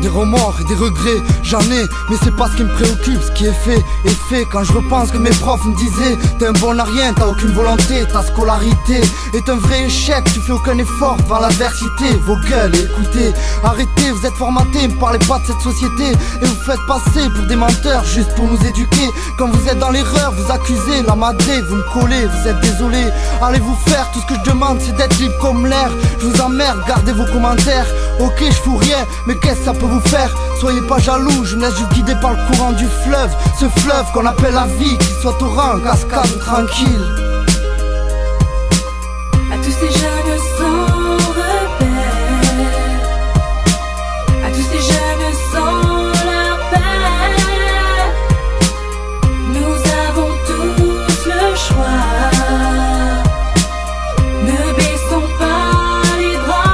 Des remords et des regrets, j'en ai, mais c'est pas ce qui me préoccupe. Ce qui est fait est fait. Quand je repense que mes profs me disaient: t'es un bon à rien, t'as aucune volonté, ta scolarité est un vrai échec, tu fais aucun effort devant l'adversité. Vos gueules, écoutez, arrêtez, vous êtes formatés, me parlez pas de cette société. Et vous faites passer pour des menteurs juste pour nous éduquer. Quand vous êtes dans l'erreur, vous accusez la madré, vous me collez, vous êtes désolé. Allez vous faire, tout ce que je demande c'est d'être libre comme l'air. Je vous emmerde, gardez vos commentaires. Ok, je fous rien, mais qu'est-ce que ça peut vous faire? Soyez pas jaloux, je me laisse juste guider par le courant du fleuve. Ce fleuve qu'on appelle la vie, qu'il soit torrent, cascade ou tranquille. À tous ces jeunes sans repère, à tous ces jeunes sans leur père, nous avons tous le choix. Ne baissons pas les bras.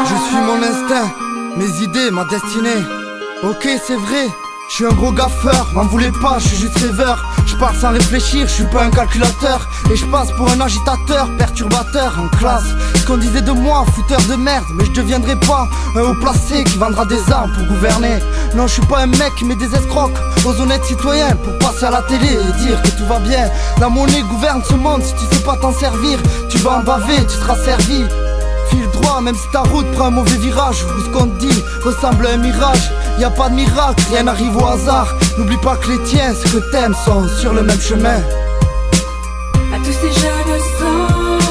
Je suis mon instinct, mes idées, ma destinée. Ok, c'est vrai, je suis un gros gaffeur, m'en voulez pas, je suis juste rêveur. Je parle sans réfléchir, je suis pas un calculateur. Et je passe pour un agitateur, perturbateur en classe. Ce qu'on disait de moi, fouteur de merde. Mais je deviendrai pas un haut placé qui vendra des armes pour gouverner. Non, je suis pas un mec qui met des escrocs aux honnêtes citoyens pour passer à la télé et dire que tout va bien. La monnaie gouverne ce monde, si tu sais pas t'en servir, tu vas en baver, tu seras servi. File droit, même si ta route prend un mauvais virage, ou ce qu'on te dit ressemble à un mirage. Y a pas de miracle, rien n'arrive au hasard. N'oublie pas que les tiens, ce que t'aimes, sont sur le même chemin. À tous ces jeunes sans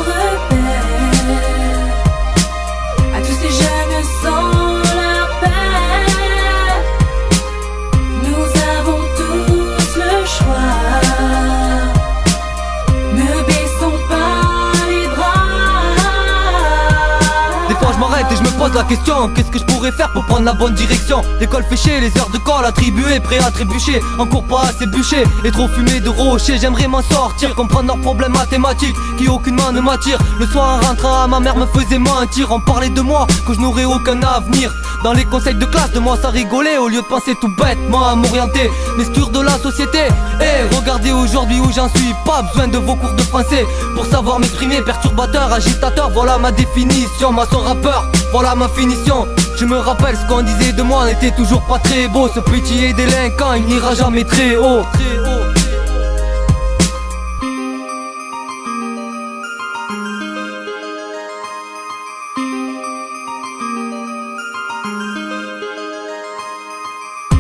repère, à tous ces jeunes sans leur père, nous avons tous le choix. Ne baissons pas les bras. Des fois je m'arrête et je me pose la question: qu'est-ce que je pourrais faire pour prendre la bonne direction? L'école fait chier, les heures de colle attribuées, prêt à trébucher. Encore pas assez bûché et trop fumé de rocher. J'aimerais m'en sortir, comprendre leurs problèmes mathématiques qui aucunement ne m'attire. Le soir en rentrant, ma mère me faisait mentir. On parlait de moi, que je n'aurais aucun avenir. Dans les conseils de classe, de moi ça rigolait. Au lieu de penser tout bêtement à m'orienter, m'exclure de la société. Regardez aujourd'hui où j'en suis. Pas besoin de vos cours de français pour savoir m'exprimer. Perturbateur, agitateur, voilà ma définition. Maçon rappeur, voilà ma finition. Je me rappelle ce qu'on disait de moi, n'était toujours pas très beau. Ce petit et délinquant, il n'ira jamais très haut.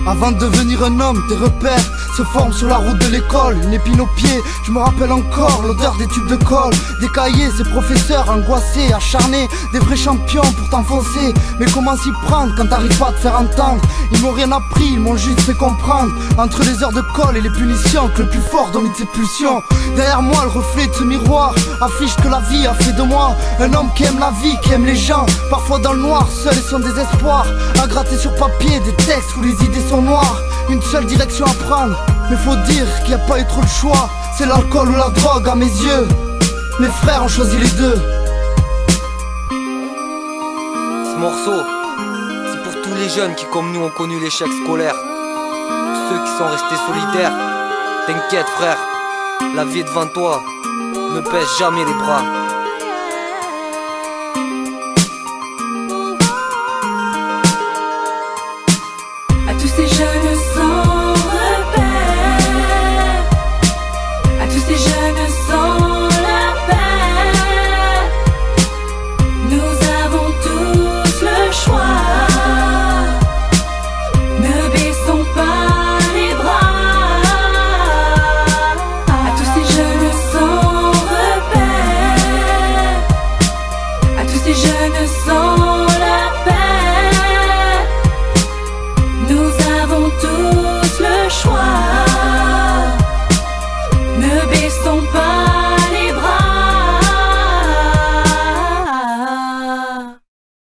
Avant de devenir un homme, tes repères se forment sur la route de l'école. Une épine au pied, je me rappelle encore l'odeur des tubes de colle, des cahiers, ces professeurs angoissés, acharnés, des vrais champions pour t'enfoncer. Mais comment s'y prendre quand t'arrives pas à te faire entendre? Ils m'ont rien appris, ils m'ont juste fait comprendre, entre les heures de colle et les punitions, que le plus fort domine ses pulsions. Derrière moi, le reflet de ce miroir affiche que la vie a fait de moi un homme qui aime la vie, qui aime les gens. Parfois dans le noir, seul et son désespoir, à gratter sur papier des textes où les idées sont noires. Une seule direction à prendre, mais faut dire qu'il n'y a pas eu trop le choix. C'est l'alcool ou la drogue à mes yeux. Mes frères ont choisi les deux. Ce morceau, c'est pour tous les jeunes qui comme nous ont connu l'échec scolaire. Ceux qui sont restés solidaires. T'inquiète frère, la vie est devant toi, ne baisse jamais les bras.